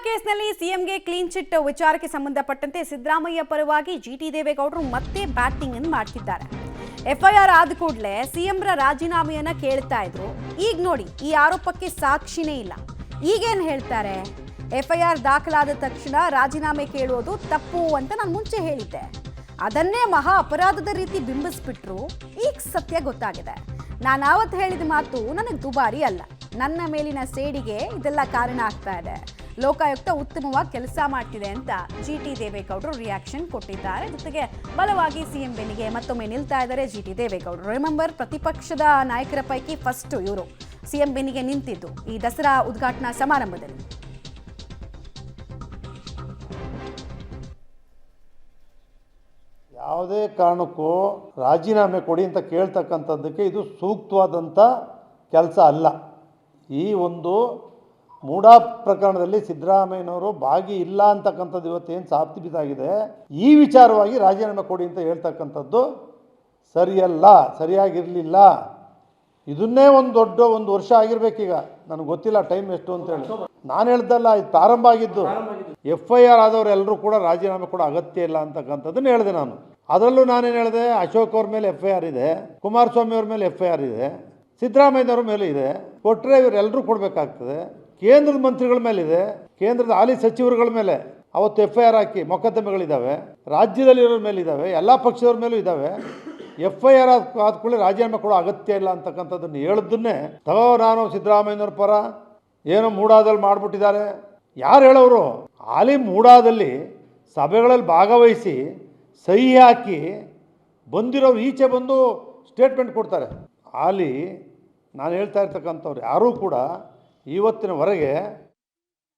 ಕೇಸ್ನಲ್ಲಿ ಸಿಎಂಗೆ clean chit ವಿಚಾರಕ್ಕೆ ಸಂಬಂಧಪಟ್ಟಂತೆ ಸಿದ್ದರಾಮಯ್ಯ ಪರವಾಗಿ ಜಿಟಿ ದೇವೇಗೌಡರು ಮತ್ತೆ ಬ್ಯಾಟಿಂಗ್ ಅನ್ನು ಮಾಡ್ತಿದ್ದಾರೆ. ಎಫ್ಐಆರ್ ಆದ ಕೂಡಲೇ ಸಿಎಂರ ರಾಜೀನಾಮೆಯನ್ನ ಕೇಳ್ತಾ ಇದ್ರು. ಈಗ ನೋಡಿ, ಈ ಆರೋಪಕ್ಕೆ ಸಾಕ್ಷಿನೇ ಇಲ್ಲ. ಈಗೇನು ಹೇಳ್ತಾರೆ? ಎಫ್ಐಆರ್ ದಾಖಲಾದ ತಕ್ಷಣ ರಾಜೀನಾಮೆ ಕೇಳೋದು ತಪ್ಪು ಅಂತ ನಾನು ಮುಂಚೆ ಹೇಳಿದ್ದೆ. ಅದನ್ನೇ ಮಹಾ ಅಪರಾಧದ ರೀತಿ ಬಿಂಬಿಸ್ಬಿಟ್ರು. ಈಗ ಸತ್ಯ ಗೊತ್ತಾಗಿದೆ. ನಾನು ಆವತ್ತು ಹೇಳಿದ ಮಾತು ನನಗೆ ದುಬಾರಿ ಅಲ್ಲ. ನನ್ನ ಮೇಲಿನ ಸೇಡಿಗೆ ಇದೆಲ್ಲ ಕಾರಣ ಆಗ್ತಾ ಇದೆ. ಲೋಕಾಯುಕ್ತ ಉತ್ತಮವಾಗಿ ಕೆಲಸ ಮಾಡ್ತಿದೆ ಅಂತ ಜಿಟಿ ದೇವೇಗೌಡರು ರಿಯಾಕ್ಷನ್ ಕೊಟ್ಟಿದ್ದಾರೆ. ಜೊತೆಗೆ ಬಲವಾಗಿ ಸಿಎಂ ಬೆನ್ನಿಗೆ ಮತ್ತೊಮ್ಮೆ ನಿಲ್ತಾ ಇದ್ದಾರೆ ಜಿಟಿ ದೇವೇಗೌಡರು. ರಿಮೆಂಬರ್, ಪ್ರತಿಪಕ್ಷದ ನಾಯಕರ ಪೈಕಿ ಫಸ್ಟ್ ಇವರು ಸಿಎಂ ಬೆನ್ನಿಗೆ ನಿಂತಿದ್ದು ಈ ದಸರಾ ಉದ್ಘಾಟನಾ ಸಮಾರಂಭದಲ್ಲಿ. ಯಾವುದೇ ಕಾರಣಕ್ಕೂ ರಾಜೀನಾಮೆ ಕೊಡಿ ಅಂತ ಕೇಳ್ತಕ್ಕಂಥದ್ದಕ್ಕೆ ಇದು ಸೂಕ್ತವಾದಂಥ ಕೆಲಸ ಅಲ್ಲ. ಈ ಒಂದು ಮೂಡಾ ಪ್ರಕರಣದಲ್ಲಿ ಸಿದ್ದರಾಮಯ್ಯನವರು ಭಾಗಿ ಇಲ್ಲ ಅಂತಕ್ಕಂಥದ್ದು ಇವತ್ತೇನು ಸಾಬೀತಾಗಿದೆ. ಈ ವಿಚಾರವಾಗಿ ರಾಜೀನಾಮೆ ಕೊಡಿ ಅಂತ ಹೇಳ್ತಕ್ಕಂಥದ್ದು ಸರಿಯಲ್ಲ, ಸರಿಯಾಗಿರಲಿಲ್ಲ. ಇದನ್ನೇ ಒಂದು ವರ್ಷ ಆಗಿರ್ಬೇಕೀಗ. ನನಗೆ ಗೊತ್ತಿಲ್ಲ ಟೈಮ್ ಎಷ್ಟು ಅಂತೇಳಿ. ನಾನು ಹೇಳ್ದಲ್ಲ, ಇದು ಪ್ರಾರಂಭ ಆಗಿದ್ದು. FIR ಆದವರೆಲ್ಲರೂ ಕೂಡ ರಾಜೀನಾಮೆ ಕೊಡೋ ಅಗತ್ಯ ಇಲ್ಲ ಅಂತಕ್ಕಂಥದ್ದನ್ನು ಹೇಳಿದೆ ನಾನು. ಅದರಲ್ಲೂ ನಾನೇನು ಹೇಳಿದೆ, ಅಶೋಕ್ ಅವ್ರ ಮೇಲೆ FIR ಇದೆ, ಕುಮಾರಸ್ವಾಮಿ ಅವ್ರ ಮೇಲೆ FIR ಇದೆ, ಸಿದ್ದರಾಮಯ್ಯನವ್ರ ಮೇಲೆ ಇದೆ. ಕೊಟ್ಟರೆ ಇವರೆಲ್ಲರೂ ಕೊಡಬೇಕಾಗ್ತದೆ. ಕೇಂದ್ರದ ಮಂತ್ರಿಗಳ ಮೇಲಿದೆ, ಕೇಂದ್ರದ ಹಾಲಿ ಸಚಿವರುಗಳ ಮೇಲೆ ಅವತ್ತು FIR ಹಾಕಿ ಮೊಕದ್ದಮೆಗಳಿದ್ದಾವೆ. ರಾಜ್ಯದಲ್ಲಿರೋರ ಮೇಲೆ ಇದ್ದಾವೆ, ಎಲ್ಲ ಪಕ್ಷದವ್ರ ಮೇಲೂ ಇದ್ದಾವೆ. FIR ಆದ ಕೂಡಲೇ ರಾಜೀನಾಮೆ ಕೊಡೋ ಅಗತ್ಯ ಇಲ್ಲ ಅಂತಕ್ಕಂಥದ್ದನ್ನು ಹೇಳಿದ್ದನ್ನೇ ನಾನು ಸಿದ್ದರಾಮಯ್ಯನವ್ರ ಪರ ಏನೋ ಮೂಡಾದಲ್ಲಿ ಮಾಡಿಬಿಟ್ಟಿದ್ದಾರೆ. ಯಾರು ಹೇಳೋರು? ಹಾಲಿ ಮೂಡಾದಲ್ಲಿ ಸಭೆಗಳಲ್ಲಿ ಭಾಗವಹಿಸಿ ಸಹಿ ಹಾಕಿ ಬಂದಿರೋರು ಈಚೆ ಬಂದು ಸ್ಟೇಟ್ಮೆಂಟ್ ಕೊಡ್ತಾರೆ. ಹಾಲಿ ನಾನು ಹೇಳ್ತಾ ಇರ್ತಕ್ಕಂಥವ್ರು ಯಾರೂ ಕೂಡ ಇವತ್ತಿನವರೆಗೆ